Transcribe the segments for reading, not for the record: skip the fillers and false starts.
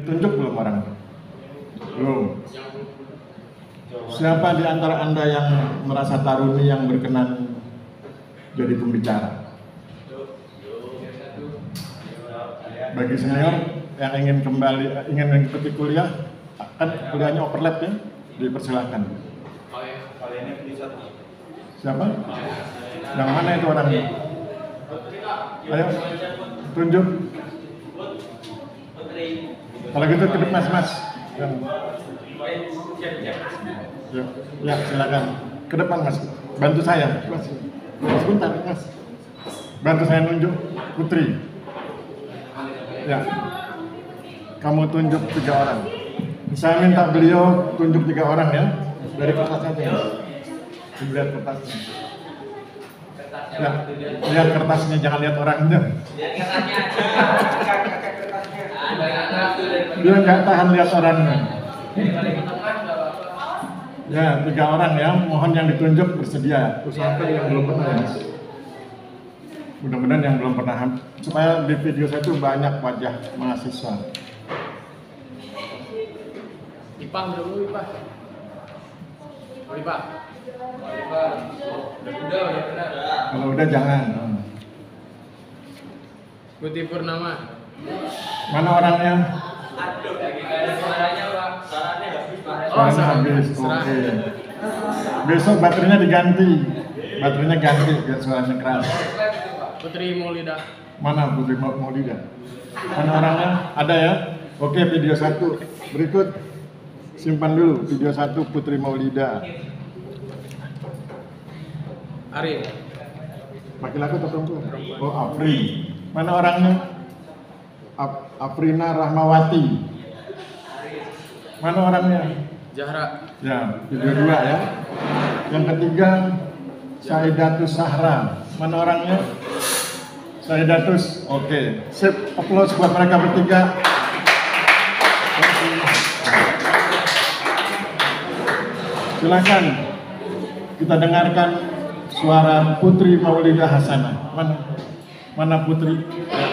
Tunjuk belum orang? Belum. Siapa di antara Anda yang merasa taruni yang berkenan jadi pembicara? Bagi senior yang ingin mengikuti kuliah, kan kuliahnya overlap ya, dipersilakan. Siapa? Yang mana itu orangnya? Ayo, tunjuk. Kalau gitu ke depan mas. Ya, silakan. Ke depan mas. Bantu saya. Mas, sebentar mas. Bantu saya nunjuk Putri. Ya. Kamu tunjuk 3 orang. Saya minta beliau tunjuk 3 orang ya. Dari kertas aja. Lihat kertasnya. Ya, lihat kertasnya, jangan lihat orangnya. Dia nggak tahan lihat orangnya. Ya, 3 orang ya. Mohon yang ditunjuk bersedia. Usahakan yang belum pernah ya. Mudah-mudahan yang belum pernah, supaya di video saya itu banyak wajah mahasiswa. Ipah dulu, Ipah. Ipah. Udah benar. Kalau udah jangan. Putih Purnama. Mana orangnya? Aduh, lagi ada suaranya, Pak. Suaranya habis. Oke. Besok baterainya diganti. Baterainya ganti biar suaranya keras. Putri Maulida. Mana Putri Maulida? Mana orangnya? Ada ya? Oke, video 1. Berikut. Simpan dulu video 1 Putri Maulida. Arif. Laki-laki atau perempuan? Oh, Afri. Mana orangnya? Afrina Rahmawati. Mana orangnya? Zahra. Ya, video 2 ya. Yang ketiga, Saidatus Sahra. Mana orangnya? Saidatus. Oke, sip. Applause buat mereka bertiga. Silakan kita dengarkan suara Putri Maulida Hasanah. Mana Putri? Ya.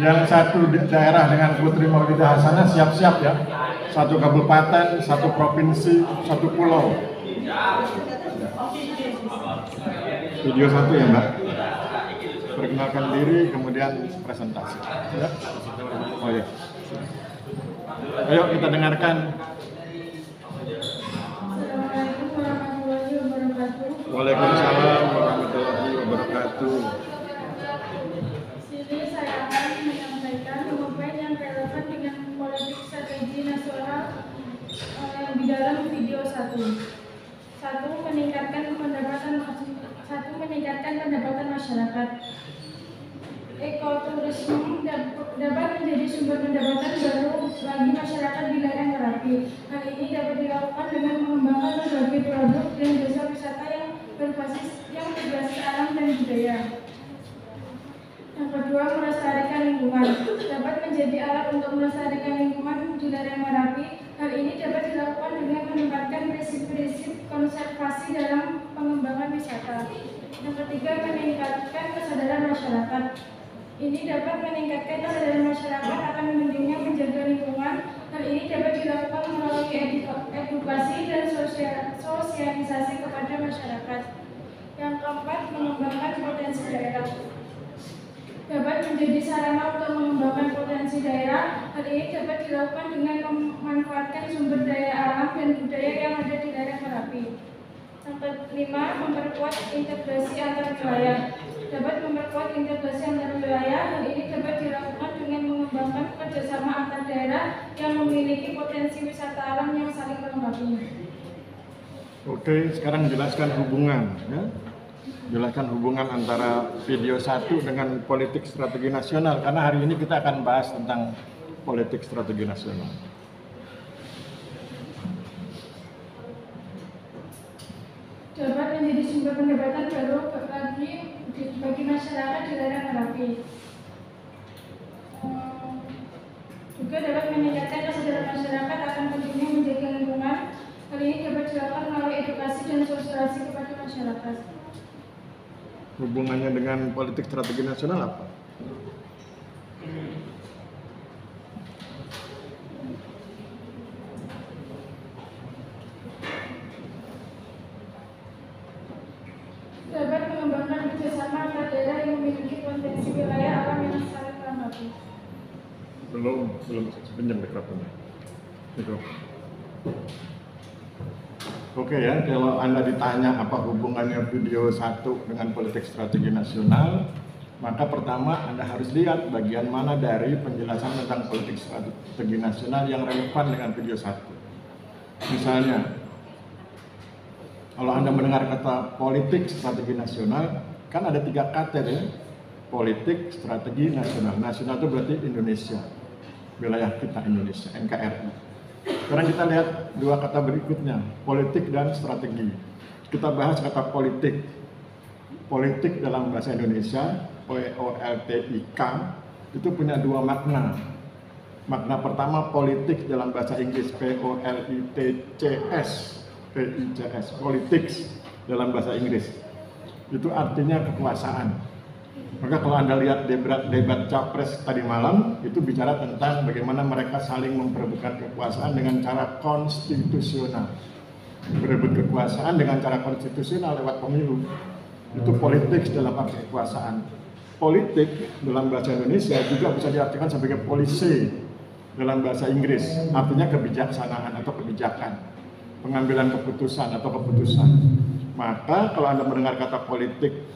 Yang satu daerah dengan Putri Maulida Hasanah siap-siap ya. 1 kabupaten, 1 provinsi, 1 pulau. Video 1 ya Mbak. Perkenalkan diri, kemudian presentasi. Ya. Oh ya. Ayo kita dengarkan. Waalaikumsalam warahmatullahi wabarakatuh. Sini saya akan menyampaikan poin yang relevan dengan politik strategi nasional di dalam video 1. 1. Meningkatkan pendapatan masyarakat. Ekoturisme dapat menjadi sumber pendapatan baru bagi masyarakat di lereng Merapi. Hal ini dapat dilakukan dengan mengembangkan berbagai produk dan jasa wisata yang berbasis alam dan budaya. Yang kedua, melestarikan lingkungan. Dapat menjadi alat untuk melestarikan lingkungan di lereng Merapi. Hal ini dapat dilakukan dengan menempatkan prinsip-prinsip konservasi dalam pengembangan wisata. Yang ketiga, meningkatkan kesadaran masyarakat. Ini dapat meningkatkan kesadaran masyarakat akan pentingnya menjaga lingkungan. Hal ini dapat dilakukan melalui edukasi dan sosialisasi kepada masyarakat. Yang keempat, mengembangkan potensi daerah. Dapat menjadi sarana untuk mengembangkan potensi daerah. Hal ini dapat dilakukan dengan memanfaatkan sumber daya alam dan budaya yang ada di lereng Merapi. Yang kelima, memperkuat integrasi antar wilayah. Dapat memperkuat integrasi antar wilayah. Hal ini dapat dilakukan dengan mengembangkan kerjasama antar daerah yang memiliki potensi wisata alam yang saling melengkapi. Oke, sekarang jelaskan hubungan ya. Jelaskan hubungan antara video 1 dengan politik strategi nasional, karena hari ini kita akan bahas tentang politik strategi nasional. Dapat menjadi sumber pendapatan baru bagi masyarakat di lereng Merapi. Juga dapat meningkatkan kesadaran masyarakat akan pentingnya menjaga lingkungan. Hal ini dapat dilakukan melalui edukasi dan sosialisasi kepada masyarakat. Hubungannya dengan politik strategi nasional apa? Dapat mengembangkan kerjasama antar daerah yang memiliki potensi wilayah alam yang saling melengkapi. Belum pinjam mikrofonnya. Oke ya, kalau Anda ditanya apa hubungannya video 1 dengan politik strategi nasional, maka pertama Anda harus lihat bagian mana dari penjelasan tentang politik strategi nasional yang relevan dengan video 1. Misalnya, kalau Anda mendengar kata politik strategi nasional, kan ada 3 kata ya. Politik strategi nasional. Nasional itu berarti Indonesia, wilayah kita Indonesia, NKRI. Sekarang kita lihat 2 kata berikutnya, politik dan strategi. Kita bahas kata politik. Politik dalam bahasa Indonesia, POLTIK, itu punya 2 makna. Makna pertama politik dalam bahasa Inggris, POLITICS, politics dalam bahasa Inggris. Itu artinya kekuasaan. Maka kalau Anda lihat debat capres tadi malam, itu bicara tentang bagaimana mereka saling memperebutkan kekuasaan dengan cara konstitusional. Berebut kekuasaan dengan cara konstitusional lewat pemilu. Itu politik dalam arti kekuasaan. Politik dalam bahasa Indonesia juga bisa diartikan sebagai policy dalam bahasa Inggris. Artinya kebijaksanaan atau kebijakan. Pengambilan keputusan atau keputusan. Maka kalau Anda mendengar kata politik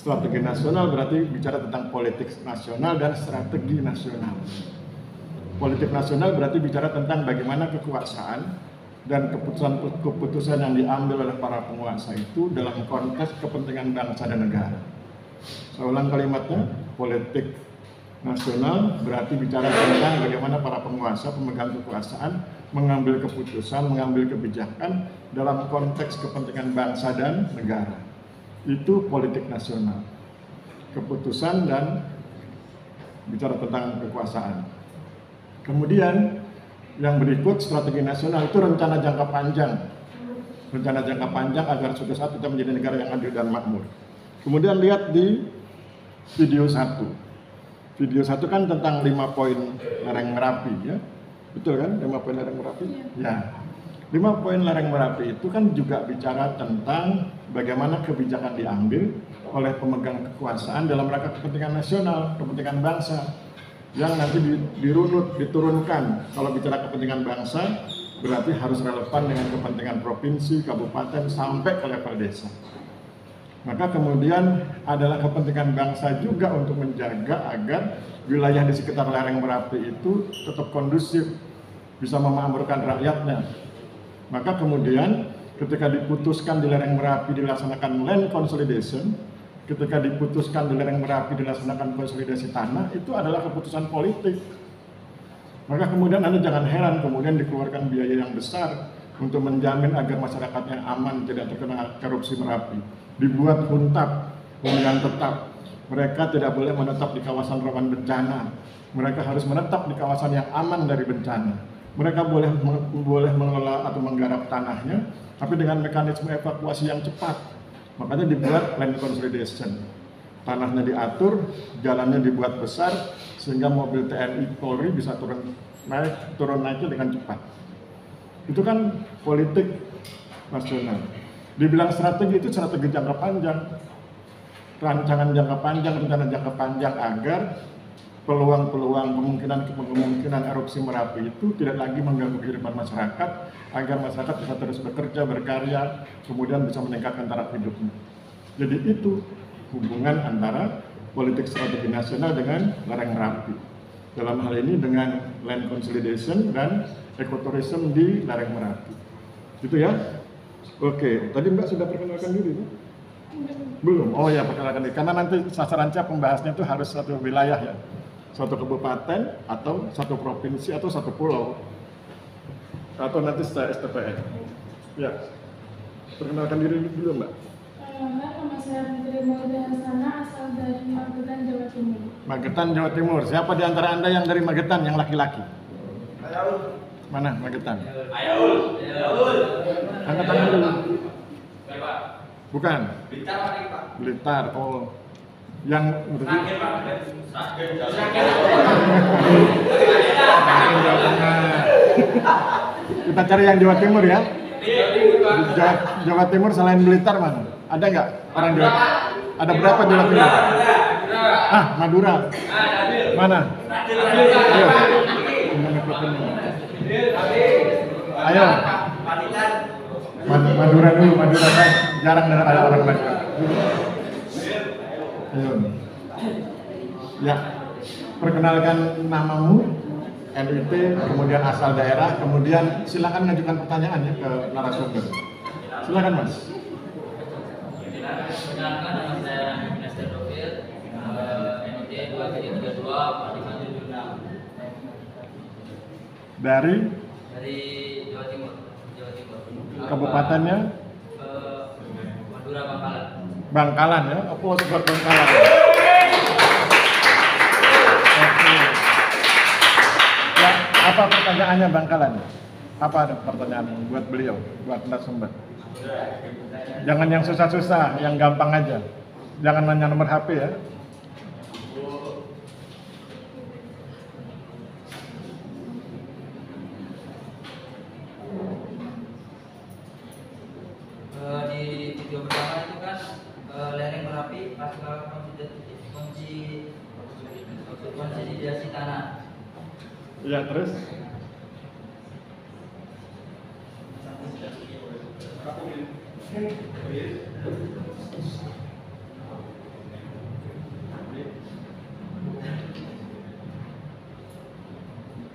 strategi nasional berarti bicara tentang politik nasional dan strategi nasional. Politik nasional berarti bicara tentang bagaimana kekuasaan dan keputusan yang diambil oleh para penguasa itu dalam konteks kepentingan bangsa dan negara. Saya ulang kalimatnya, politik nasional berarti bicara tentang bagaimana para penguasa, pemegang kekuasaan mengambil keputusan, mengambil kebijakan dalam konteks kepentingan bangsa dan negara. Itu politik nasional, keputusan dan bicara tentang kekuasaan. Kemudian yang berikut strategi nasional itu rencana jangka panjang, agar suatu saat kita menjadi negara yang adil dan makmur. Kemudian lihat di video 1. Video 1 kan tentang 5 poin lereng Merapi ya, betul kan? 5 poin lereng Merapi. Ya. 5 poin lereng Merapi itu kan juga bicara tentang bagaimana kebijakan diambil oleh pemegang kekuasaan dalam rangka kepentingan nasional, kepentingan bangsa yang nanti diturunkan. Kalau bicara kepentingan bangsa berarti harus relevan dengan kepentingan provinsi, kabupaten, sampai ke level desa. Maka kemudian adalah kepentingan bangsa juga untuk menjaga agar wilayah di sekitar lereng Merapi itu tetap kondusif, bisa memakmurkan rakyatnya. Maka kemudian ketika diputuskan di lereng Merapi dilaksanakan land consolidation, ketika diputuskan di lereng Merapi dilaksanakan konsolidasi tanah, itu adalah keputusan politik. Maka kemudian Anda jangan heran kemudian dikeluarkan biaya yang besar untuk menjamin agar masyarakatnya aman, tidak terkena korupsi Merapi. Dibuat huntap, hunian tetap. Mereka tidak boleh menetap di kawasan rawan bencana. Mereka harus menetap di kawasan yang aman dari bencana. Mereka boleh mengelola atau menggarap tanahnya, tapi dengan mekanisme evakuasi yang cepat. Makanya dibuat land consolidation. Tanahnya diatur, jalannya dibuat besar, sehingga mobil TNI Polri bisa turun naiknya dengan cepat. Itu kan politik nasional. Dibilang strategi itu strategi jangka panjang, rancangan jangka panjang, rencana jangka panjang agar peluang-peluang, kemungkinan erupsi Merapi itu tidak lagi mengganggu kehidupan masyarakat, agar masyarakat bisa terus bekerja, berkarya, kemudian bisa meningkatkan taraf hidupnya. Jadi itu hubungan antara politik strategi nasional dengan lereng Merapi. Dalam hal ini dengan land consolidation dan ekotourism di lereng Merapi. Gitu ya? Oke, tadi Mbak sudah perkenalkan diri, ya? Belum? Oh ya, perkenalkan diri. Karena nanti sasarannya pembahasnya itu harus satu wilayah ya. Suatu kabupaten, atau satu provinsi, atau satu pulau. Atau nanti setelah STPN. Ya, perkenalkan diri dulu Mbak. Nama saya Putri Maudana, asal dari Magetan, Jawa Timur. Magetan, Jawa Timur. Siapa di antara Anda yang dari Magetan, yang laki-laki? Mana Magetan? Ayaul. Angkat tangan dulu. Bukan. Blitar lagi Pak. Blitar. Oh. Yang Terakhir Pak. Jawa Tengah. Kita cari yang Jawa Timur ya. Di Jawa Timur selain Blitar mana? Ada nggak orang Jawa? Ada berapa Jawa Timur? Ah, Madura. Mana? Ayo. Ayo. Madura dulu, Madura kan jarang dengar ada orang Madura. Ayo. Ya, perkenalkan namamu, NIT, kemudian asal daerah, kemudian silakan mengajukan pertanyaan ya ke narasumber. Silakan Mas. Perkenalkan, nama saya Nester Dovil, NIT 2732, Parlimen Jurnal. Dari Jawa Timur. kabupatennya Madura, Bangkalan. Bangkalan ya, aplaus buat Bangkalan. Oke. Ya, apa pertanyaannya Bangkalan? Apa ada pertanyaan buat beliau, buat narasumber? Jangan yang susah-susah, yang gampang aja. Jangan nanya nomor HP ya. Di video pertama itu kan lereng Merapi pasca konsolidasi tanah. Iya, terus?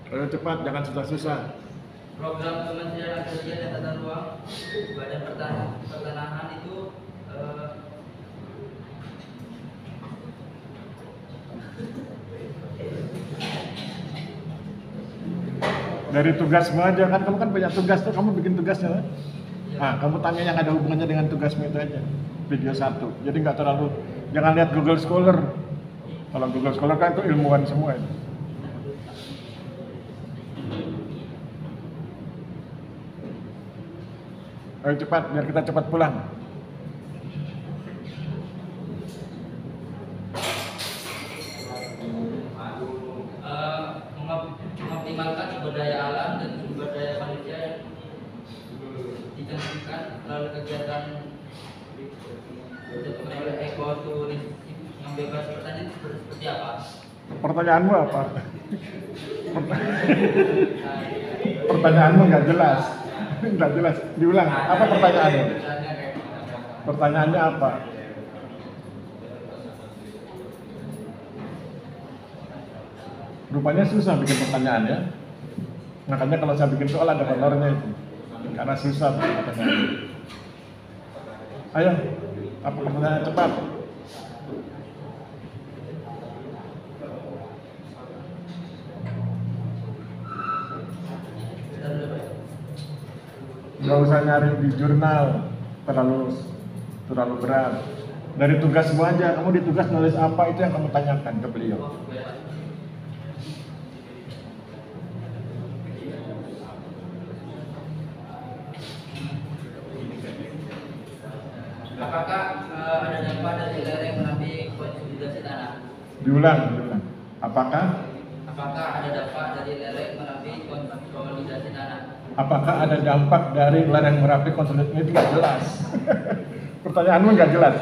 Ayo cepat, jangan susah-susah. Program Kementerian Agraria dan Tata Ruang Badan Pertanahan itu Dari tugasmu aja kan, kamu kan punya tugas tuh, kamu bikin tugasnya kan? Nah, kamu tanya yang ada hubungannya dengan tugasmu itu aja. Video 1. Jadi nggak terlalu, jangan lihat Google Scholar. Kalau Google Scholar kan itu ilmuwan semua itu. Ayo cepat, biar kita cepat pulang. mengoptimalkan sumber daya alam dan sumber daya manusia yang dicantumkan melalui kegiatan ekoturism yang bebas. Pertanyaan seperti apa? Pertanyaanmu apa? Pertanyaanmu nggak jelas. Nggak jelas. Diulang. Apa pertanyaannya? Pertanyaannya apa? Rupanya susah bikin pertanyaan ya. Makanya kalau saya bikin soal ada honornya itu. Karena susah bikin pertanyaan. Ayo, apa pertanyaan cepat? Nggak usah nyari di jurnal, terlalu berat. Dari tugasmu aja, kamu di tugas nulis apa itu yang kamu tanyakan ke beliau. Apakah ada dampak dari lereng Merapi konsolidasi tanah? Diulang. Apakah ada dampak dari lereng Merapi konsolidasi tanah? Apakah ada dampak dari lereng Merapi konsolidasi? Ini tidak jelas. Pertanyaanmu nggak jelas.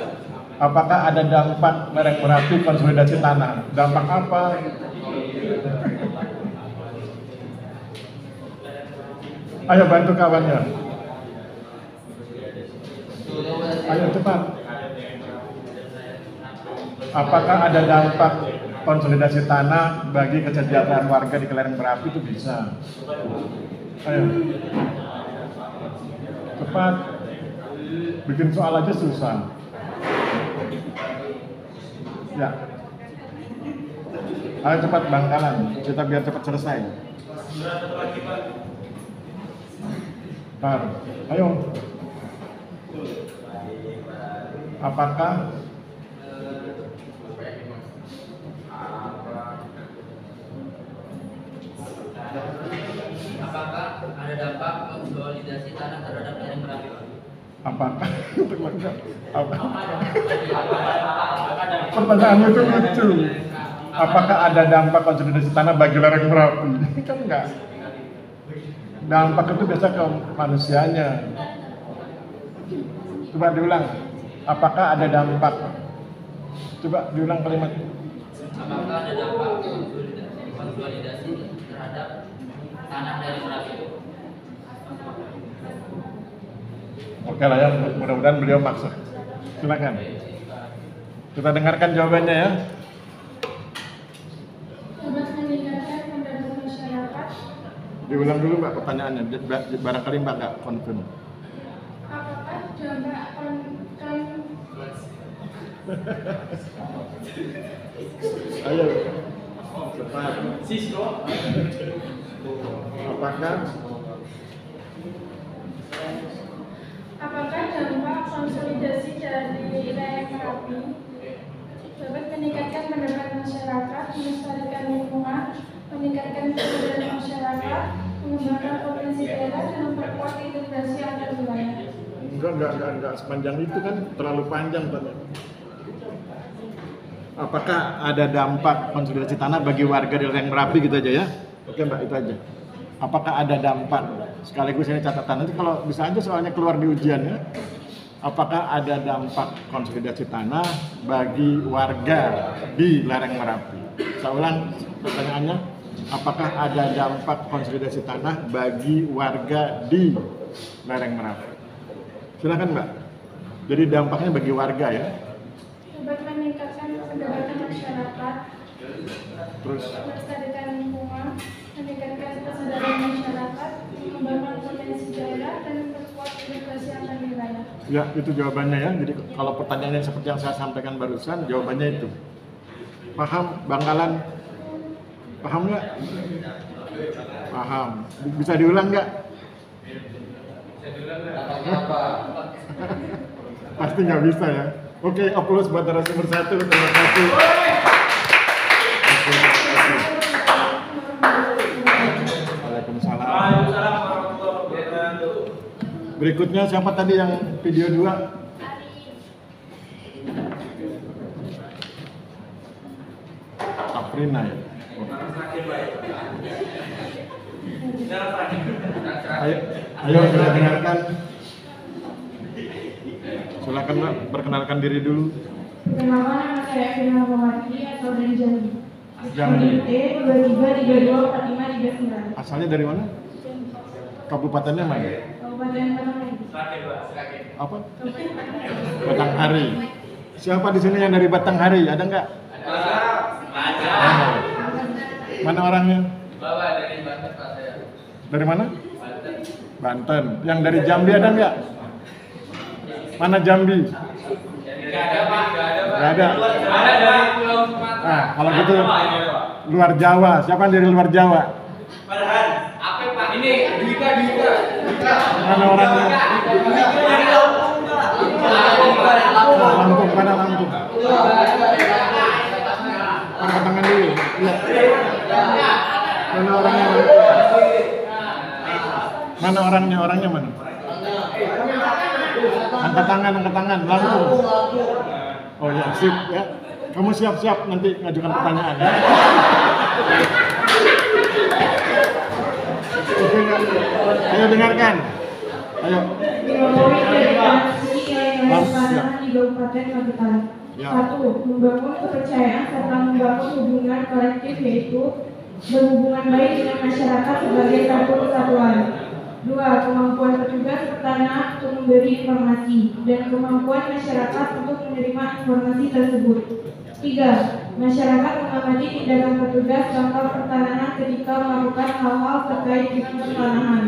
Apakah ada dampak lereng Merapi konsolidasi tanah? Dampak apa? Ayo bantu kawannya. Ayo cepat. Apakah ada dampak konsolidasi tanah bagi kesejahteraan warga di lereng Merapi? Itu bisa. Ayo. Cepat. Bikin soal aja susah. Ya. Ayo cepat Bangkalan. Kita biar cepat selesai. Bentar. Ayo. Apakah ada dampak konsolidasi tanah terhadap lereng Merapi? Apakah untuk lengkap? Apa? Pertanyaannya itu lucu. Apakah ada dampak konsolidasi tanah bagi lereng Merapi? Kan enggak. Dampak itu biasa ke manusianya. Coba diulang. Apakah ada dampak? Coba diulang kalimat. Apakah ada dampak konsolidasi terhadap tanah dari Merapi? Oke lah ya, mudah-mudahan beliau maksud. Silakan. Kita dengarkan jawabannya ya. Dapat meningkatkan pendapatan masyarakat. Diulang dulu Mbak pertanyaannya, barangkali Mbak nggak confirm. Apakah dampak Ayo, cepat. Apakah dampak konsolidasi dari lereng Merapi dapat meningkatkan pendapatan masyarakat, melestarikan lingkungan, meningkatkan kesadaran masyarakat, mengembangkan potensi daerah, dan memperkuat integrasi antar wilayah? Enggak sepanjang itu kan terlalu panjang tadi. Apakah ada dampak konsolidasi tanah bagi warga di lereng Merapi gitu aja ya? Oke Mbak, itu aja. Apakah ada dampak? Sekaligus ini catatan nanti kalau bisa aja soalnya keluar di ujian ya. Apakah ada dampak konsolidasi tanah bagi warga di lereng Merapi? Saya ulang pertanyaannya, apakah ada dampak konsolidasi tanah bagi warga di lereng Merapi? Silakan Mbak. Jadi dampaknya bagi warga ya. Dapat meningkatkan pendapatan masyarakat, Terus melestarikan lingkungan, meningkatkan kesadaran masyarakat, mengembangkan potensi daerah, dan memperkuat integrasi antar wilayah. ya itu jawabannya ya. Jadi kalau pertanyaannya seperti yang saya sampaikan barusan, jawabannya itu. Paham Bangkalan? Paham nggak? Paham. Bisa diulang nggak? Pasti nggak bisa ya. Oke, aplaus buat narasumber satu. Terima kasih. Waalaikumsalam. Berikutnya siapa tadi yang video 2? Afrina ya. Ayo kita dengarkan. Silakan Mbak, perkenalkan diri dulu. Perkenalkan, nama saya Firman Romati atau dari Jambi. Jambi. NIT 23324539. Asalnya dari mana? Kabupatennya mana? Kabupaten Batanghari. Apa? Batanghari. Siapa di sini yang dari Batanghari? Ada nggak? Ada. Mana orangnya? Bapak dari Banten Pak saya. Dari mana? Banten. Banten. Yang dari Jambi ada nggak? Mana Jambi? Nggak ada Pak, nggak ada Pak. Nggak ada. Ada dari Pulau Sumatera. Nah, kalau gitu luar Jawa. Siapa yang dari luar Jawa? Farhan. Apa Pak? Ini Dwika. Mana orangnya? Dari Lampung Pak. Lampung, mana Lampung? Angkat tangan dulu. Lihat. Mana orangnya? Mana orangnya? Orangnya mana? Angkat tangan, Lampung. Oh ya, sip ya. Kamu siap-siap nanti ngajukan pertanyaan ya. Oke nggak? Ayo dengarkan. Ayo. Diawali dari transisi nilai-nilai kebangsaan di Kabupaten Magetan. Ya. 1. Membangun kepercayaan serta membangun hubungan kolektif, yaitu berhubungan baik dengan masyarakat sebagai satu kesatuan. 2. Kemampuan petugas pertanahan untuk memberi informasi dan kemampuan masyarakat untuk menerima informasi tersebut. 3. Masyarakat mengamati tindakan petugas kantor pertanahan ketika melakukan hal-hal terkait dengan pertanahan.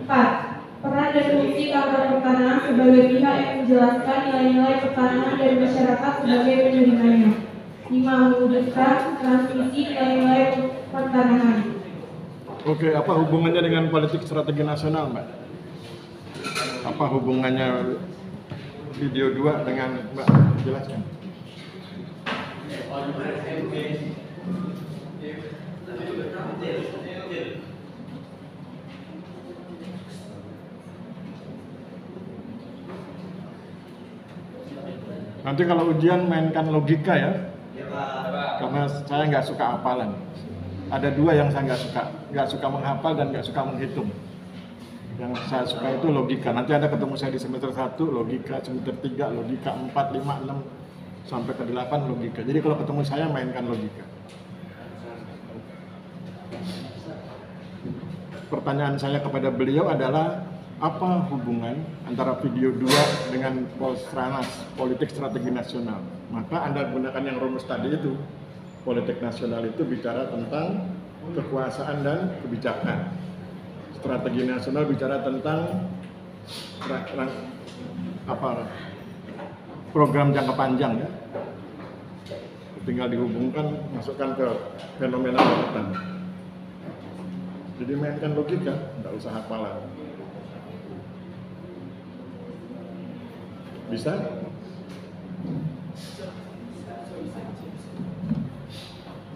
4. Peran dan fungsi kantor pertanahan sebagai pihak yang menjelaskan nilai-nilai pertanahan dari masyarakat sebagai penerimanya. 5. Mewujudkan transmisi nilai-nilai pertanahan. Oke, apa hubungannya dengan politik strategi nasional, Mbak? Apa hubungannya video 2 dengan Mbak? Jelaskan. Nanti kalau ujian mainkan logika ya, Ya Pak. karena saya nggak suka hafalan. Ada dua yang saya nggak suka menghafal dan nggak suka menghitung. Yang saya suka itu logika. Nanti Anda ketemu saya di semester 1 logika, semester 3 logika, 4, 5, 6 sampai ke 8 logika. Jadi kalau ketemu saya mainkan logika. Pertanyaan saya kepada beliau adalah apa hubungan antara video 2 dengan Polstranas, politik strategi nasional? Maka Anda gunakan yang rumus tadi itu. Politik nasional itu bicara tentang kekuasaan dan kebijakan. Strategi nasional bicara tentang program jangka panjang ya. Tinggal dihubungkan, masukkan ke fenomena Manhattan. Jadi mainkan logika, nggak usah hafalan. Bisa?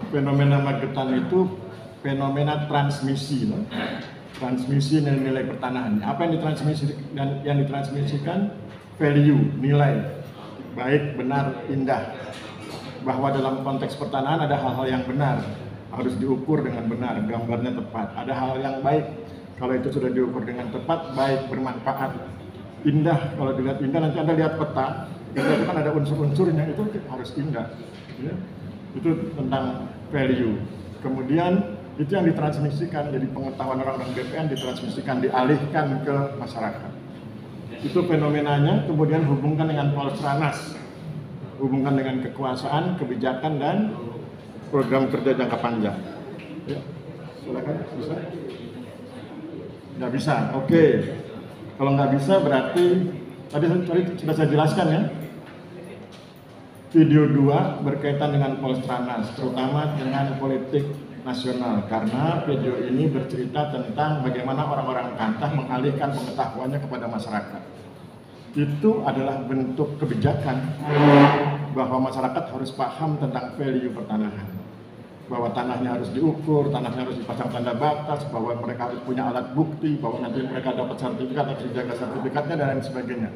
Fenomena Magetan itu fenomena transmisi, no? Transmisi nilai pertanahan. Apa yang ditransmisikan? Value, nilai, baik, benar, indah. Bahwa dalam konteks pertanahan ada hal-hal yang benar, harus diukur dengan benar, gambarnya tepat. Ada hal yang baik, kalau itu sudah diukur dengan tepat, baik, bermanfaat. Indah, kalau dilihat indah, nanti Anda lihat peta, itu kan ada unsur-unsurnya, itu harus indah. Ya? Itu tentang value. Kemudian itu yang ditransmisikan, jadi pengetahuan orang-orang BPN ditransmisikan, dialihkan ke masyarakat. Itu fenomenanya, kemudian hubungkan dengan Polstranas, hubungkan dengan kekuasaan, kebijakan, dan program kerja jangka panjang. Ya, silakan, bisa? Nggak bisa, oke. Kalau nggak bisa berarti, tadi sudah saya jelaskan ya, video 2 berkaitan dengan Polstranas, terutama dengan politik nasional, karena video ini bercerita tentang bagaimana orang-orang Kantah mengalihkan pengetahuannya kepada masyarakat. Itu adalah bentuk kebijakan bahwa masyarakat harus paham tentang value pertanahan, bahwa tanahnya harus diukur, tanahnya harus dipasang tanda batas, bahwa mereka harus punya alat bukti, bahwa nanti mereka dapat sertifikat, harus dijaga sertifikatnya, dan lain sebagainya.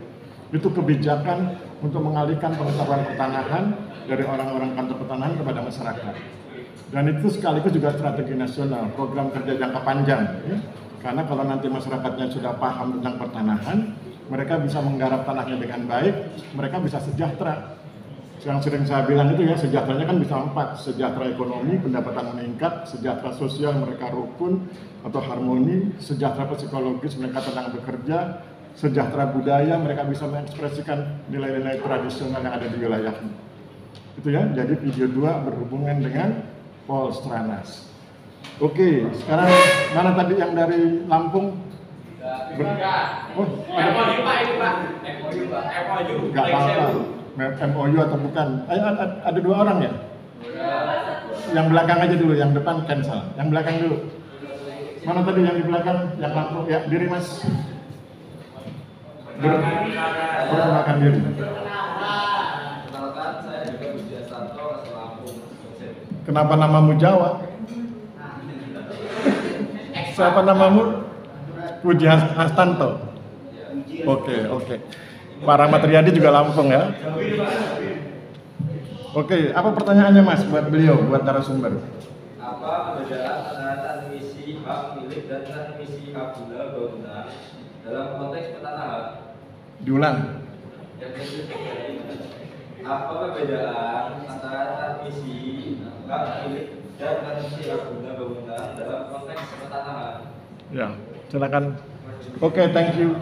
Itu kebijakan untuk mengalihkan pengetahuan pertanahan dari orang-orang kantor pertanahan kepada masyarakat. Dan itu sekaligus juga strategi nasional, program kerja jangka panjang. Ya. Karena kalau nanti masyarakatnya sudah paham tentang pertanahan, mereka bisa menggarap tanahnya dengan baik, mereka bisa sejahtera. Yang sering saya bilang itu ya, sejahteranya kan bisa 4, sejahtera ekonomi, pendapatan meningkat, sejahtera sosial, mereka rukun atau harmoni, sejahtera psikologis, mereka tenang bekerja, sejahtera budaya, mereka bisa mengekspresikan nilai-nilai tradisional yang ada di wilayahnya. Itu ya, jadi video 2 berhubungan dengan Polstranas. Oke, sekarang mana tadi yang dari Lampung? Oh, ada MOU Pak, ini Pak. MOU Pak. MOU. nggak apa-apa. MOU atau bukan? Ada 2 orang ya? Yang belakang aja dulu, yang depan cancel. Yang belakang dulu. Mana tadi yang di belakang? Yang Lampung? Ya, diri Mas. Perkenalkan diri. Kenalkan, saya juga Budi Astanto, asal Lampung. Kenapa namamu Jawa? Siapa namamu? Budi Astanto. Oke. Pak Rahmat Riyadi juga Lampung ya. Oke, apa pertanyaannya Mas buat beliau, buat narasumber? Apa perbedaan antara transmisi hak milik dan transmisi hak guna bangunan dalam konteks pertanahan? Diulang. Apa perbedaan antara transmisi hak milik dan transmisi hak guna bangunan dalam konteks pertanahan? Ya, silakan. Oke, thank you.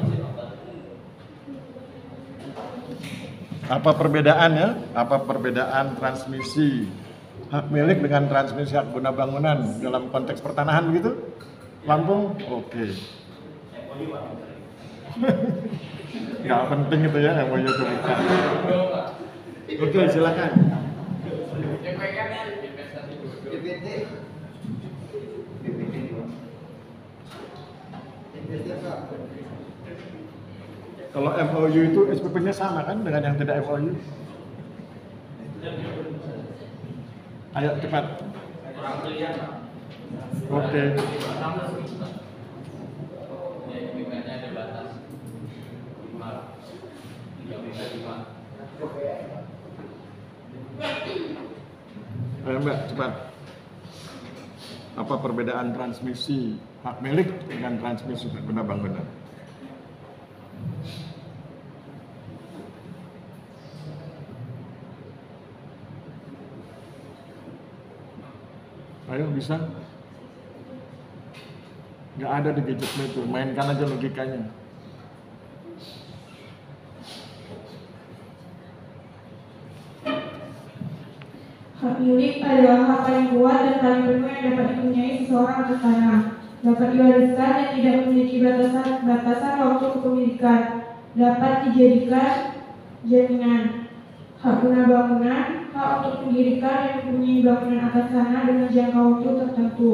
Apa perbedaannya? Apa perbedaan transmisi hak milik dengan transmisi hak guna bangunan dalam konteks pertanahan begitu? Lampung? Oke. Nggak penting itu ya, MOU itu bukan. Oke, silakan. Kalau MOU itu SPP-nya sama kan dengan yang tidak MOU? Ayo cepat. Oke. Ayo Mbak, cepat. Apa perbedaan transmisi hak milik dengan transmisi hak guna bangunan? Ayo, bisa? Nggak ada di gadgetmu itu, mainkan aja logikanya. Hak milik adalah hak paling kuat dan paling penuh yang dapat dipunyai seseorang atas tanah. Dapat diwariskan dan tidak memiliki batasan waktu kepemilikan. Dapat dijadikan jaminan. Hak guna bangunan, hak untuk mendirikan dan mempunyai bangunan atas tanah dengan jangka waktu tertentu,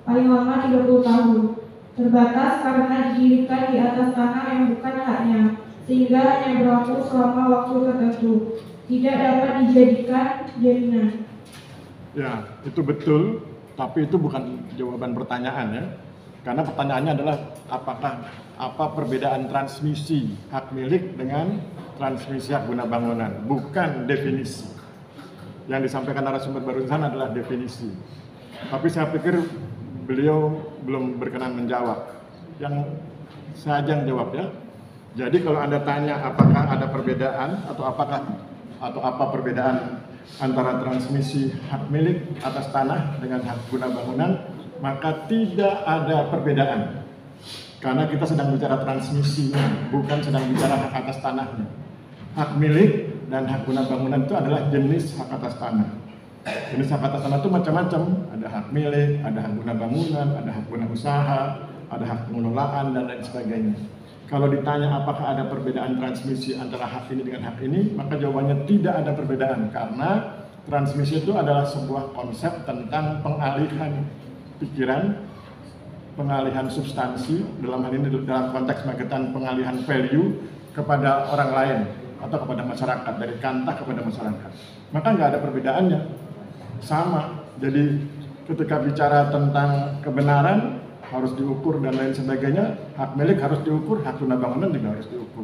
paling lama 30 tahun. Terbatas karena didirikan di atas tanah yang bukan haknya, sehingga hanya berlaku selama waktu tertentu. Tidak dapat dijadikan jaminan. Ya, itu betul, tapi itu bukan jawaban pertanyaan ya. Karena pertanyaannya adalah apa perbedaan transmisi hak milik dengan transmisi hak guna bangunan, bukan definisi. Yang disampaikan narasumber barusan adalah definisi. Tapi saya pikir beliau belum berkenan menjawab. Yang saya aja yang jawab ya. Jadi kalau Anda tanya apakah ada perbedaan atau apa perbedaan antara transmisi hak milik atas tanah dengan hak guna bangunan, maka tidak ada perbedaan. Karena kita sedang bicara transmisinya, bukan sedang bicara hak atas tanahnya. Hak milik dan hak guna bangunan itu adalah jenis hak atas tanah. Jenis hak atas tanah itu macam-macam. Ada hak milik, ada hak guna bangunan, ada hak guna usaha, ada hak pengelolaan, dan lain sebagainya. Kalau ditanya apakah ada perbedaan transmisi antara hak ini dengan hak ini, maka jawabannya tidak ada perbedaan. Karena transmisi itu adalah sebuah konsep tentang pengalihan pikiran, pengalihan substansi, dalam hal ini dalam konteks marketing pengalihan value kepada orang lain atau kepada masyarakat, dari kantah kepada masyarakat. Maka nggak ada perbedaannya, sama. Jadi ketika bicara tentang kebenaran harus diukur dan lain sebagainya, hak milik harus diukur, hak guna bangunan juga harus diukur.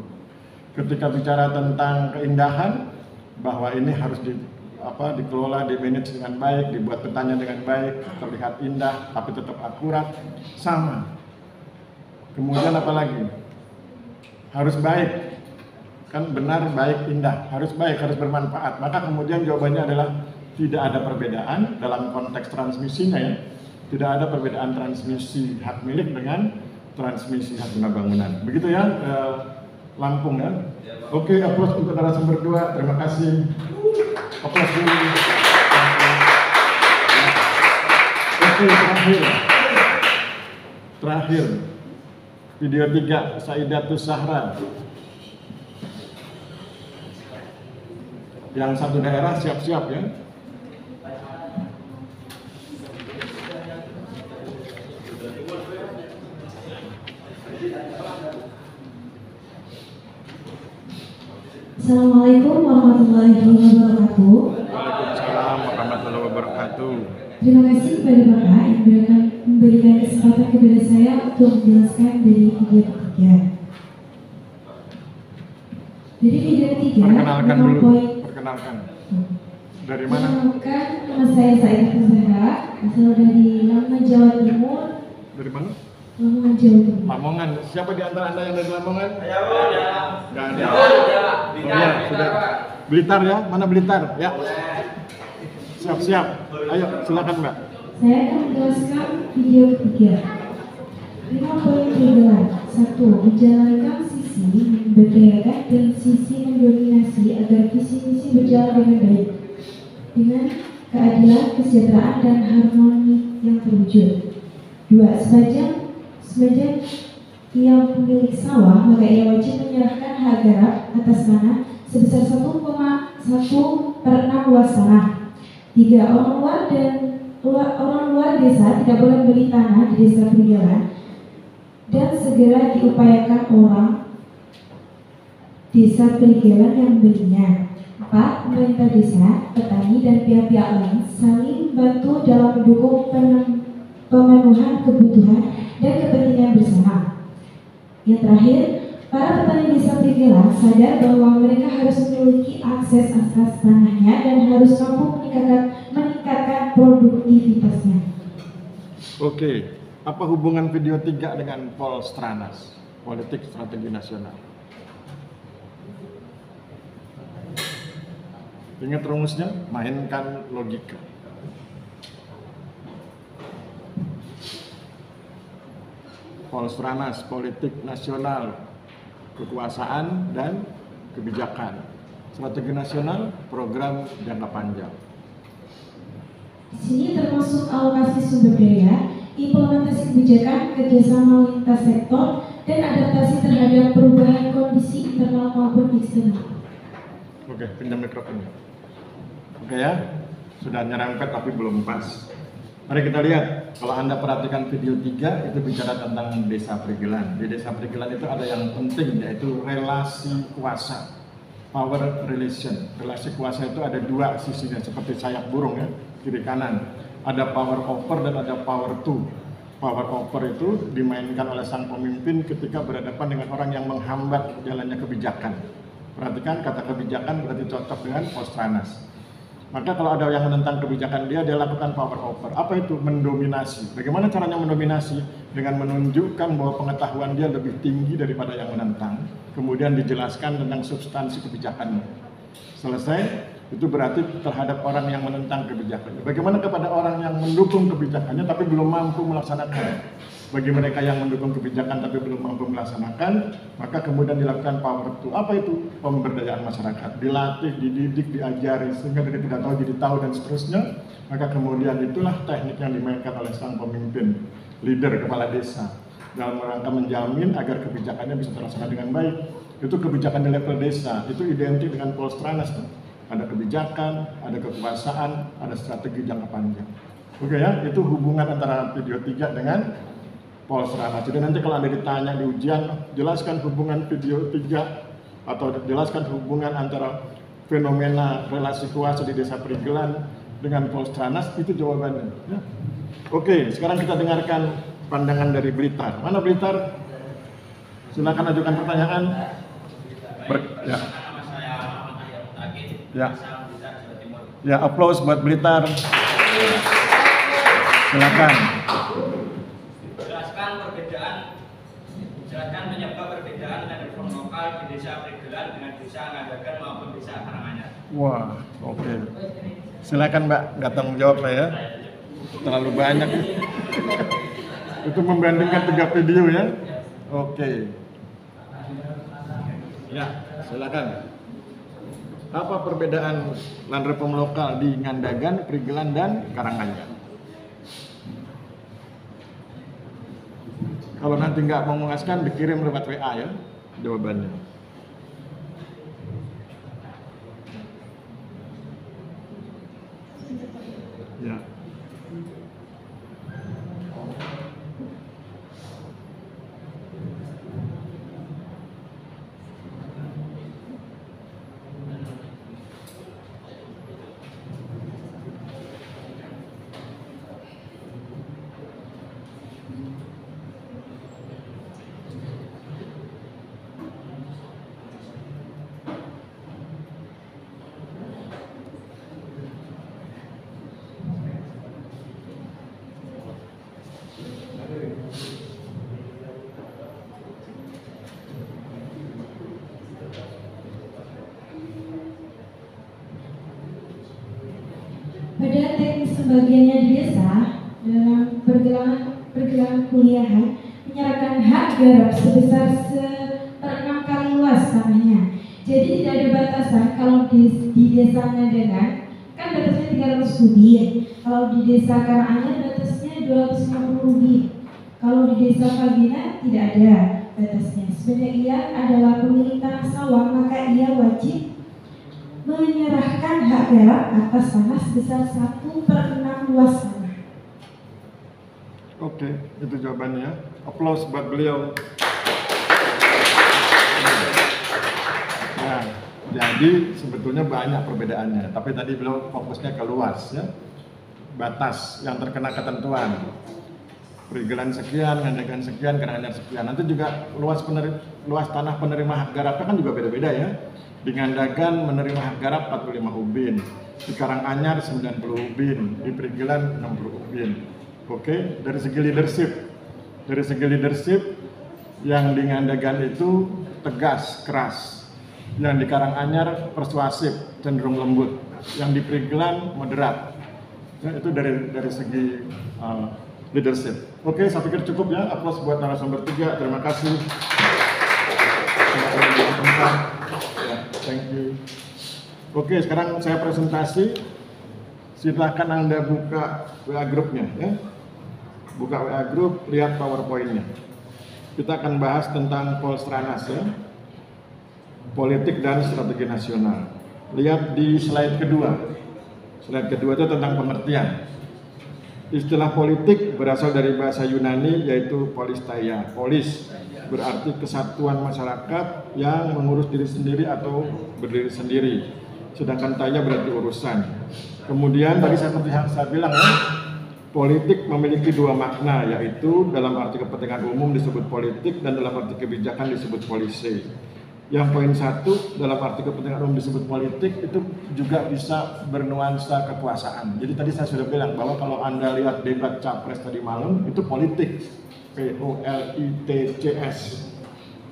Ketika bicara tentang keindahan, bahwa ini harus dikelola, dimanage dengan baik, dibuat petanya dengan baik, terlihat indah tapi tetap akurat, sama. Kemudian apa lagi? Harus baik, kan benar, baik, indah, harus baik, harus bermanfaat. Maka kemudian jawabannya adalah tidak ada perbedaan dalam konteks transmisinya ya. Tidak ada perbedaan transmisi hak milik dengan transmisi hak guna bangunan. Begitu ya, Lampung ya. Oke, aplaus untuk narasumber 2. Terima kasih. Aplaus dulu. Oke, terakhir. Video 3, Saidatus Zahra. Yang satu daerah siap-siap ya. Assalamualaikum warahmatullahi wabarakatuh. Waalaikumsalam warahmatullahi wabarakatuh. Terima kasih kepada Bapak yang memberikan kesempatan kepada saya untuk menjelaskan dari video 3. Jadi video 3 Perkenalkan dulu. poin. Perkenalkan. Dari mana? Perkenalkan, nama saya Saidatus Zahra, asal dari Lamongan, Jawa Timur. Dari mana? Lamongan, Jawa Timur. Lamongan. Siapa di antara Anda yang dari Lamongan? Ayo, ya. Nggak ada. Blitar, Oh, ya, sudah. Blitar ya? Mana Blitar? Ya. Siap-siap. Ayo, silakan Mbak. Saya akan menjelaskan video 3. 5 poin perbedaan. 1. Menjalankan sisi memberdayakan dan sisi mendominasi agar visi misi berjalan dengan baik, dengan keadilan, kesejahteraan, dan harmoni yang terwujud. 2. Sepanjang ia pemilik sawah, maka ia wajib menyerahkan hak garap atas tanah sebesar 1,1/6 luas tanah. 3. Orang luar desa tidak boleh membeli tanah di desa peninggalan dan segera diupayakan orang desa peninggalan yang membelinya. 4. Pemerintah desa, petani, dan pihak-pihak lain saling membantu dalam mendukung pemenuhan kebutuhan dan kepentingan bersama. Yang terakhir, para petani desa peninggalan sadar bahwa mereka harus memiliki akses atas tanahnya dan harus mampu meningkatkan meningkatkan produktivitasnya. Oke, apa hubungan video 3 dengan Polstranas, politik strategi nasional? Ingat rumusnya, mainkan logika. Polstranas, politik nasional, kekuasaan dan kebijakan. Strategi nasional, program jangka panjang. Di sini termasuk alokasi sumber daya, implementasi kebijakan, kerjasama lintas sektor, dan adaptasi terhadap perubahan kondisi internal maupun eksternal. Oke, pinjam mikrofonnya. Oke ya, sudah nyerempet tapi belum pas. Mari kita lihat, kalau Anda perhatikan video 3 itu bicara tentang desa perigelan. Di desa perigelan itu ada yang penting, yaitu relasi kuasa, power relation. Relasi kuasa itu ada dua sisinya, seperti sayap burung ya, kiri kanan. Ada power over dan ada power to. Power over itu dimainkan oleh sang pemimpin ketika berhadapan dengan orang yang menghambat jalannya kebijakan. Perhatikan kata kebijakan berarti cocok dengan Polstranas. Maka kalau ada yang menentang kebijakan dia lakukan power over. Apa itu? Mendominasi. Bagaimana caranya mendominasi? Dengan menunjukkan bahwa pengetahuan dia lebih tinggi daripada yang menentang. Kemudian dijelaskan tentang substansi kebijakannya. Selesai, itu berarti terhadap orang yang menentang kebijakannya. Bagaimana kepada orang yang mendukung kebijakannya tapi belum mampu melaksanakan? Bagi mereka yang mendukung kebijakan tapi belum mampu melaksanakan, maka kemudian dilakukan power to. Apa itu? Pemberdayaan masyarakat. Dilatih, dididik, diajari sehingga dia tidak tahu jadi tahu dan seterusnya. Maka kemudian itulah teknik yang dimainkan oleh sang pemimpin, leader, kepala desa, dalam rangka menjamin agar kebijakannya bisa terlaksana dengan baik. Itu kebijakan di level desa, itu identik dengan Polstranas. Ada kebijakan, ada kekuasaan, ada strategi jangka panjang. Oke ya, itu hubungan antara video 3 dengan Polstranas. Jadi nanti kalau Anda ditanya di ujian, jelaskan hubungan video 3 atau jelaskan hubungan antara fenomena relasi kuasa di desa perigelan dengan Polstranas, itu jawabannya. Ya. Oke, sekarang kita dengarkan pandangan dari Blitar. Mana Blitar? Silakan ajukan pertanyaan. Ya. Ya. Ya, applause buat Blitar. Silakan. Jelaskan penyebab perbedaan reform lokal di desa perigelan dengan desa Ngadagan maupun desa Karanganyar. Wah, oke. Silakan Mbak, nggak tanggung jawab saya. Terlalu banyak. Itu membandingkan 3 video ya. Oke. Ya, silakan. Apa perbedaan land reform lokal di Ngandagan, Perigelan, dan Karanganyar? Kalau nanti nggak mau mengaskan, dikirim lewat WA ya jawabannya. Ya. Pada teknis pembagiannya di desa, dalam pergelangan kuliahan menyerahkan hak garap sebesar 1/6 kali luas tanahnya. Jadi tidak ada batasan. Kalau di desa Ngandagan kan batasnya 300 kubik. Kalau di desa Karanganyar batasnya 250 kubik. Kalau di desa Pagina tidak ada batasnya. Sebenarnya ia adalah pemilik tanah sawah, maka ia wajib menyerahkan hak garap atas tanah sebesar 1/6 luas tanah. Oke, itu jawabannya. Applause buat beliau. Nah, jadi sebetulnya banyak perbedaannya, tapi tadi beliau fokusnya ke luas ya. Batas yang terkena ketentuan. Perigelan sekian, Ngandagan sekian, Karanganyar sekian. Nanti juga luas tanah penerima hak garapnya kan juga beda-beda ya. Di Ngandagan menerima hak garap 45 ubin, di Karanganyar 90 ubin, di Prigelan 60 ubin. Oke, dari segi leadership yang di Ngandegan itu tegas, keras. Yang di Karanganyar persuasif, cenderung lembut. Yang di Prigelan moderat. Ya, itu dari segi leadership. Oke, saya pikir cukup ya. Aplaus buat narasumber 3. Terima kasih. Ya, thank you. Oke, sekarang saya presentasi. Silahkan Anda buka WA grupnya ya. Buka WA grup, lihat PowerPoint-nya. Kita akan bahas tentang Polstranas ya. Politik dan strategi nasional. Lihat di slide kedua. Slide kedua itu tentang pengertian. Istilah politik berasal dari bahasa Yunani yaitu polisteia. Polis berarti kesatuan masyarakat yang mengurus diri sendiri atau berdiri sendiri. Sedangkan taya berarti urusan. Kemudian tadi seperti yang saya bilang ya, politik memiliki dua makna, yaitu dalam arti kepentingan umum disebut politik dan dalam arti kebijakan disebut polisi. Yang poin 1, dalam arti kepentingan umum disebut politik itu juga bisa bernuansa kekuasaan. Jadi tadi saya sudah bilang bahwa kalau Anda lihat debat capres tadi malam itu politik, POLITCS.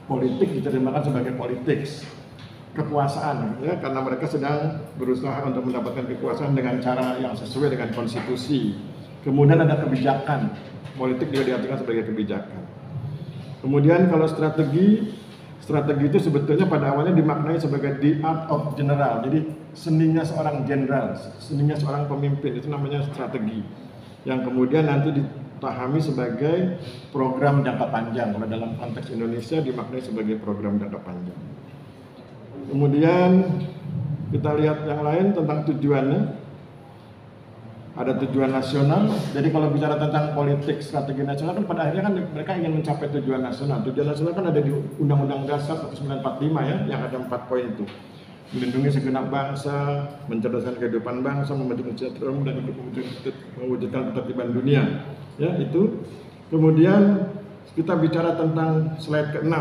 Politik diterjemahkan sebagai politik, kekuasaan ya, karena mereka sedang berusaha untuk mendapatkan kekuasaan dengan cara yang sesuai dengan konstitusi. Kemudian ada kebijakan, politik juga diartikan sebagai kebijakan. Kemudian kalau strategi itu sebetulnya pada awalnya dimaknai sebagai the art of general. Jadi seninya seorang jenderal, seninya seorang pemimpin, itu namanya strategi. Yang kemudian nanti dipahami sebagai program jangka panjang. Kalau dalam konteks Indonesia dimaknai sebagai program jangka panjang. Kemudian kita lihat yang lain tentang tujuannya. Ada tujuan nasional. Jadi kalau bicara tentang politik strategi nasional kan pada akhirnya kan mereka ingin mencapai tujuan nasional. Tujuan nasional kan ada di Undang-Undang Dasar 1945 ya, yang ada 4 poin itu. Melindungi segenap bangsa, mencerdaskan kehidupan bangsa, membentuk kesejahteraan dan mewujudkan ketertiban dunia. Ya, itu. Kemudian kita bicara tentang slide ke-6.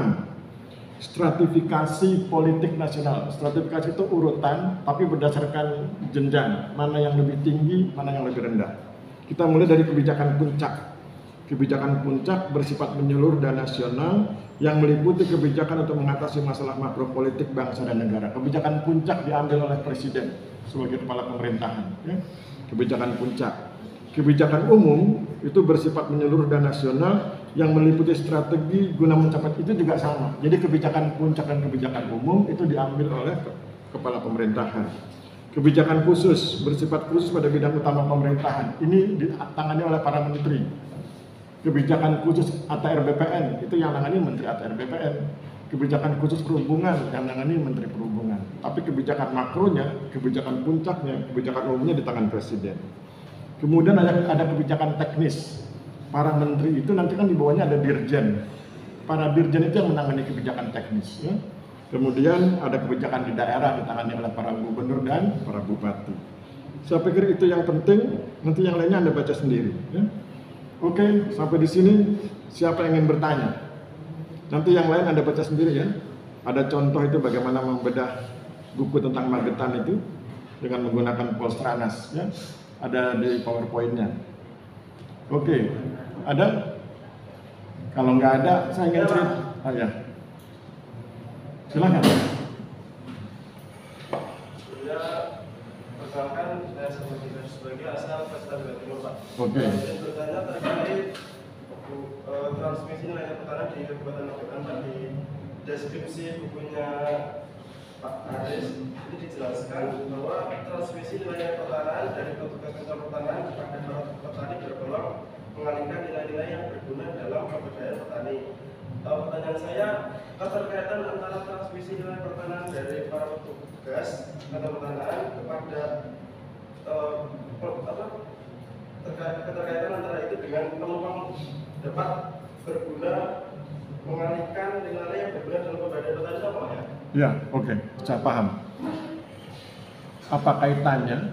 Stratifikasi politik nasional. Stratifikasi itu urutan, tapi berdasarkan jenjang, mana yang lebih tinggi, mana yang lebih rendah. Kita mulai dari kebijakan puncak. Kebijakan puncak bersifat menyeluruh dan nasional yang meliputi kebijakan untuk mengatasi masalah makro politik bangsa dan negara. Kebijakan puncak diambil oleh presiden sebagai kepala pemerintahan. Ya. Kebijakan puncak. Kebijakan umum itu bersifat menyeluruh dan nasional yang meliputi strategi guna mencapai itu juga sama. Jadi kebijakan puncak dan kebijakan umum itu diambil oleh kepala pemerintahan. Kebijakan khusus bersifat khusus pada bidang utama pemerintahan. Ini ditangani oleh para menteri. Kebijakan khusus ATR BPN itu yang nangani menteri ATR BPN. Kebijakan khusus perhubungan yang nangani menteri perhubungan. Tapi kebijakan makronya, kebijakan puncaknya, kebijakan umumnya di tangan presiden. Kemudian ada kebijakan teknis. Para menteri itu nanti kan di bawahnya ada dirjen. Para dirjen itu yang menangani kebijakan teknis. Ya. Kemudian ada kebijakan di daerah ditangani oleh para gubernur dan para bupati. Saya pikir itu yang penting. Nanti yang lainnya Anda baca sendiri. Ya. Oke, sampai di sini siapa yang ingin bertanya? Nanti yang lain Anda baca sendiri ya. Ada contoh itu bagaimana membedah buku tentang Magetan itu dengan menggunakan Polstranas. Ya. Ada di PowerPoint-nya. Oke, ada? Kalau nggak ada, saya ingin cerita. Oh ya, silakan. Ya, perkenalkan saya sebagai asal Pesta Jawa Timur, Pak. Oke. Saya bertanya terkait transmisi nilai pertanian di Kabupaten Magetan, Pak. Di deskripsi bukunya Pak Aris ini dijelaskan bahwa transmisi nilai pertanian dari petugas kantor pertanian kepada para petani berpeluang mengalihkan nilai-nilai yang berguna dalam pemberdayaan petani. Pertanyaan saya, keterkaitan antara transmisi nilai pertanian dari para petugas kantor pertanian kepada keterkaitan antara itu dengan peluang dapat berguna mengalihkan nilai yang berguna dalam pemberdayaan petani apa ya? Ya, oke, saya paham. Apa kaitannya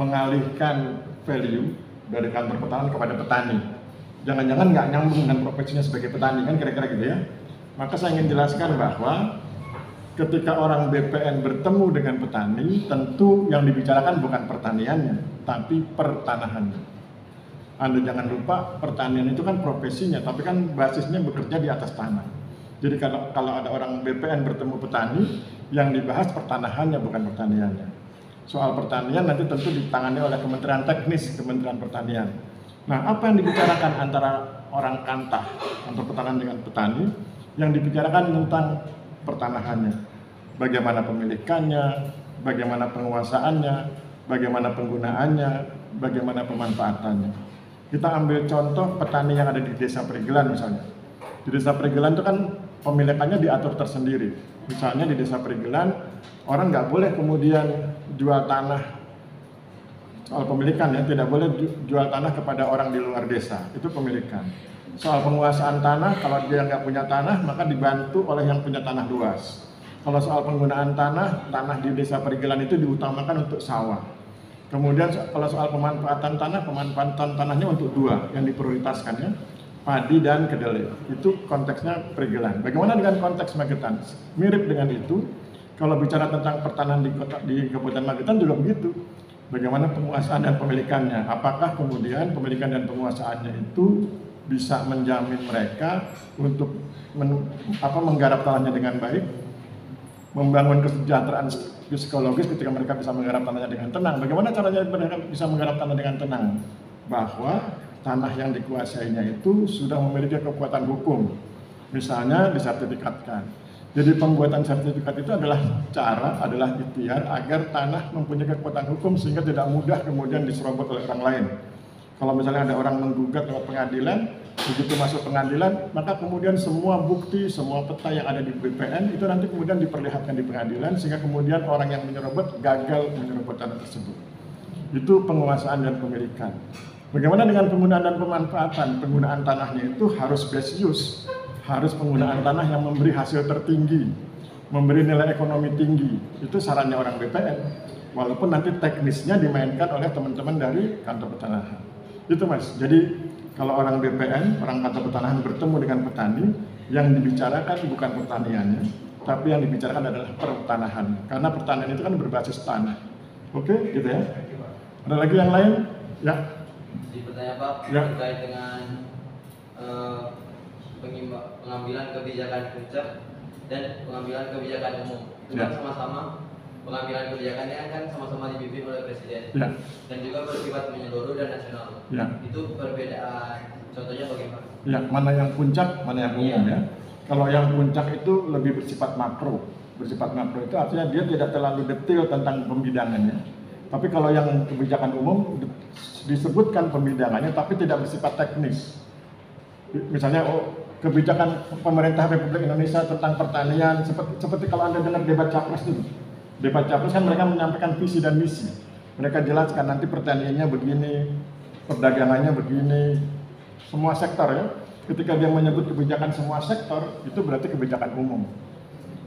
mengalihkan value dari kantor pertanian kepada petani? Jangan-jangan nggak nyambung dengan profesinya sebagai petani, kan kira-kira gitu ya. Maka saya ingin jelaskan bahwa ketika orang BPN bertemu dengan petani, tentu yang dibicarakan bukan pertaniannya, tapi pertanahannya. Anda jangan lupa, pertanian itu kan profesinya, tapi kan basisnya bekerja di atas tanah. Jadi kalau ada orang BPN bertemu petani, yang dibahas pertanahannya bukan pertaniannya. Soal pertanian nanti tentu ditangani oleh Kementerian Teknis, Kementerian Pertanian. Nah, apa yang dibicarakan antara orang kantah, antara petani dengan petani, yang dibicarakan tentang pertanahannya. Bagaimana pemilikannya, bagaimana penguasaannya, bagaimana penggunaannya, bagaimana pemanfaatannya. Kita ambil contoh petani yang ada di Desa Perigelan misalnya. Di Desa Perigelan itu kan pemilikannya diatur tersendiri. Misalnya di Desa Perigelan, orang nggak boleh kemudian jual tanah, soal pemilikan ya, tidak boleh jual tanah kepada orang di luar desa, itu pemilikan. Soal penguasaan tanah, kalau dia nggak punya tanah, maka dibantu oleh yang punya tanah luas. Kalau soal penggunaan tanah di Desa Perigelan itu diutamakan untuk sawah. Kemudian kalau soal pemanfaatan tanahnya untuk dua yang diprioritaskan ya, padi dan kedelai. Itu konteksnya Perigelan. Bagaimana dengan konteks Magetan? Mirip dengan itu. Kalau bicara tentang pertanahan di Kabupaten Magetan juga begitu. Bagaimana penguasaan dan pemilikannya? Apakah kemudian pemilikan dan penguasaannya itu bisa menjamin mereka untuk menggarap tanahnya dengan baik, membangun kesejahteraan psikologis ketika mereka bisa menggarap tanahnya dengan tenang. Bagaimana caranya mereka bisa menggarap tanah dengan tenang? Bahwa tanah yang dikuasainya itu sudah memiliki kekuatan hukum. Misalnya disertifikatkan. Jadi pembuatan sertifikat itu adalah ikhtiar agar tanah mempunyai kekuatan hukum sehingga tidak mudah kemudian diserobot oleh orang lain. Kalau misalnya ada orang menggugat lewat pengadilan, begitu masuk pengadilan, maka kemudian semua bukti, semua peta yang ada di BPN itu nanti kemudian diperlihatkan di pengadilan sehingga kemudian orang yang menyerobot gagal menyerobot tanah tersebut. Itu penguasaan dan pemilikan. Bagaimana dengan penggunaan dan pemanfaatan? Penggunaan tanahnya itu harus best use, harus penggunaan tanah yang memberi hasil tertinggi, memberi nilai ekonomi tinggi. Itu sarannya orang BPN. Walaupun nanti teknisnya dimainkan oleh teman-teman dari kantor pertanahan. Itu Mas. Jadi kalau orang BPN, orang kantor pertanahan bertemu dengan petani, yang dibicarakan bukan pertaniannya, tapi yang dibicarakan adalah pertanahan. Karena pertanian itu kan berbasis tanah. Oke, gitu ya. Ada lagi yang lain? Ya. Di pertanyaan Pak, Ya. terkait dengan pengambilan kebijakan puncak dan pengambilan kebijakan umum. Itu kan sama-sama pengambilan kebijakannya kan sama-sama dipimpin oleh Presiden dan juga bersifat menyeluruh dan nasional. Itu perbedaan. Contohnya bagaimana? Ya, mana yang puncak, mana yang umum ya. Kalau yang puncak itu lebih bersifat makro. Bersifat makro itu artinya dia tidak terlalu detail tentang pembidangannya. Tapi kalau yang kebijakan umum disebutkan pembidangannya tapi tidak bersifat teknis. Misalnya kebijakan pemerintah Republik Indonesia tentang pertanian, seperti kalau Anda dengar debat Capres itu. Debat Capres kan mereka menyampaikan visi dan misi. Mereka jelaskan nanti pertaniannya begini, perdagangannya begini, semua sektor ya. Ketika dia menyebut kebijakan semua sektor, itu berarti kebijakan umum.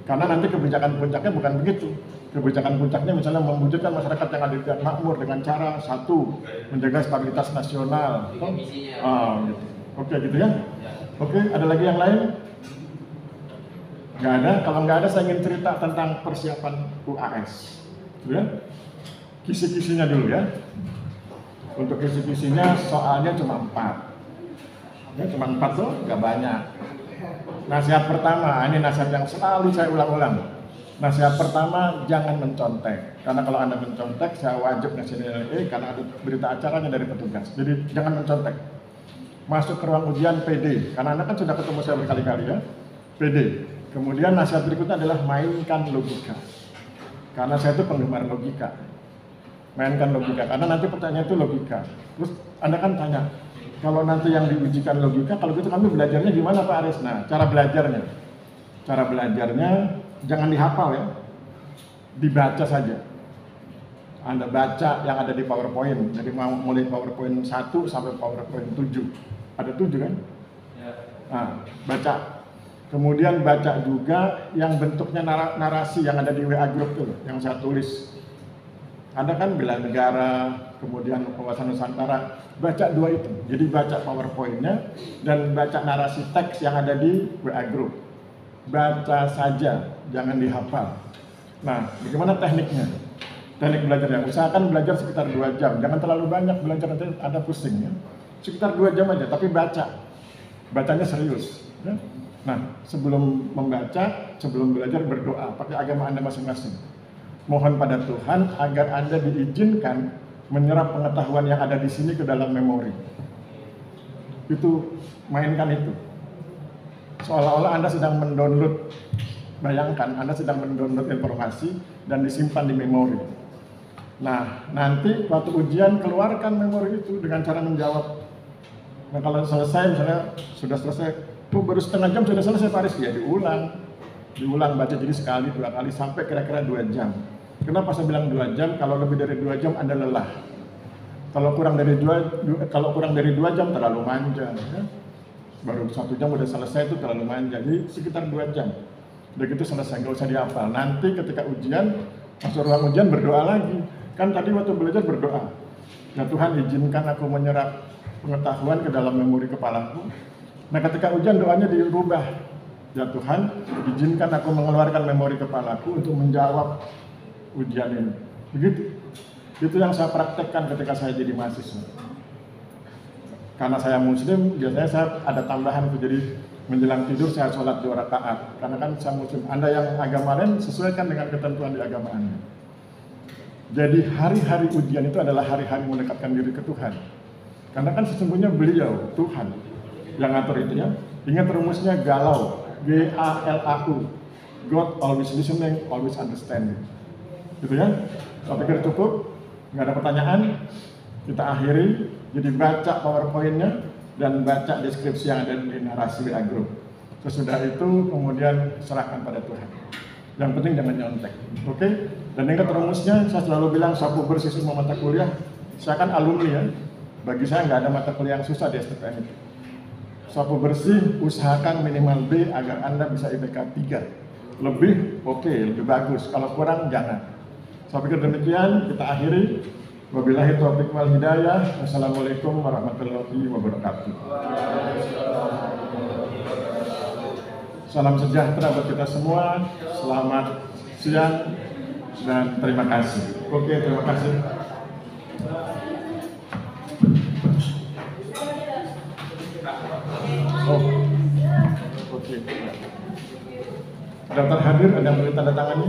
Karena nanti kebijakan puncaknya bukan begitu. Kebijakan puncaknya misalnya mewujudkan masyarakat yang adil dan makmur dengan cara satu, menjaga stabilitas nasional. Gitu. Oke gitu ya. Oke, ada lagi yang lain? Nggak ada. Kalau nggak ada, saya ingin cerita tentang persiapan UAS. Ya. Kisi-kisinya dulu ya. Untuk kisi-kisinya soalnya cuma 4. Ya, cuma 4 tuh, nggak banyak. Nasihat pertama, ini nasihat yang selalu saya ulang-ulang. Nasihat pertama, jangan mencontek. Karena kalau Anda mencontek, saya wajib ngasih nilai E karena ada berita acaranya dari petugas. Jadi jangan mencontek. Masuk ke ruang ujian PD, karena Anda kan sudah ketemu saya berkali-kali ya. PD. Kemudian nasihat berikutnya adalah mainkan logika. Karena saya itu penggemar logika. Mainkan logika, karena nanti pertanyaan itu logika. Terus Anda kan tanya, kalau nanti yang diujikan logika, kalau gitu kami belajarnya gimana Pak Aris? Nah, cara belajarnya jangan dihafal ya, dibaca saja. Anda baca yang ada di PowerPoint, jadi mulai PowerPoint 1 sampai PowerPoint 7. Ada 7 kan? Nah, baca. Kemudian baca juga yang bentuknya narasi yang ada di WA Group itu, yang saya tulis. Ada kan bela negara, kemudian wawasan Nusantara. Baca 2 itu. Jadi baca PowerPoint-nya dan baca narasi teks yang ada di WA Group. baca saja, jangan dihafal. Nah, bagaimana tekniknya? Teknik belajarnya, usahakan belajar sekitar 2 jam, jangan terlalu banyak belajar, nanti ada pusing ya. Sekitar 2 jam aja, tapi bacanya serius ya. Nah, sebelum membaca, sebelum belajar berdoa, pakai agama Anda masing-masing. Mohon pada Tuhan agar Anda diizinkan menyerap pengetahuan yang ada di sini ke dalam memori. Itu, mainkan itu. Seolah-olah Anda sedang mendownload, bayangkan Anda sedang mendownload informasi dan disimpan di memori. Nah, nanti waktu ujian keluarkan memori itu dengan cara menjawab. Nah, kalau selesai, misalnya sudah selesai, baru setengah jam sudah selesai Pak Aris, ya diulang baca jadi sekali, 2 kali, sampai kira-kira 2 jam. Kenapa saya bilang 2 jam? Kalau lebih dari 2 jam Anda lelah. Kalau kurang dari 2 jam terlalu manja. Ya? Baru 1 jam udah selesai itu terlalu manja. Jadi sekitar 2 jam. Udah gitu selesai, nggak usah dihafal. Nanti ketika ujian, masuk ruang ujian berdoa lagi. Kan tadi waktu belajar berdoa. Ya Tuhan, izinkan aku menyerap pengetahuan ke dalam memori kepalaku. Nah, ketika ujian doanya dirubah. Ya Tuhan, izinkan aku mengeluarkan memori kepalaku untuk menjawab ujian ini. Begitu. Itu yang saya praktekkan ketika saya jadi mahasiswa. Karena saya muslim, biasanya saya ada tambahan itu, jadi menjelang tidur saya sholat 2 rakaat. Karena kan saya muslim. Anda yang agama lain sesuaikan dengan ketentuan di agama Anda. Jadi hari-hari ujian itu adalah hari-hari mendekatkan diri ke Tuhan. Karena kan sesungguhnya beliau, Tuhan, yang ngatur itu ya. Ingat rumusnya galau, G-A-L-A-U. God always listening, always understanding. Gitu ya. Saya pikir cukup, nggak ada pertanyaan. Kita akhiri, jadi baca PowerPoint-nya dan baca deskripsi yang ada di narasi WA Group. Sesudah itu kemudian serahkan pada Tuhan. Yang penting jangan nyontek, oke? Dan ingat rumusnya, saya selalu bilang sapu bersih semua mata kuliah. Saya kan alumni ya, bagi saya nggak ada mata kuliah yang susah di STPN itu. Sapu bersih, usahakan minimal B agar Anda bisa IPK 3. Lebih, oke, lebih bagus. Kalau kurang, jangan. Saya pikir demikian, kita akhiri. Wabillahi taufiq wal hidayah. Wassalamualaikum warahmatullahi wabarakatuh. Salam sejahtera buat kita semua. Selamat siang dan terima kasih. Oke, terima kasih. Oh, oke. Daftar hadir ada yang boleh tanda tangani?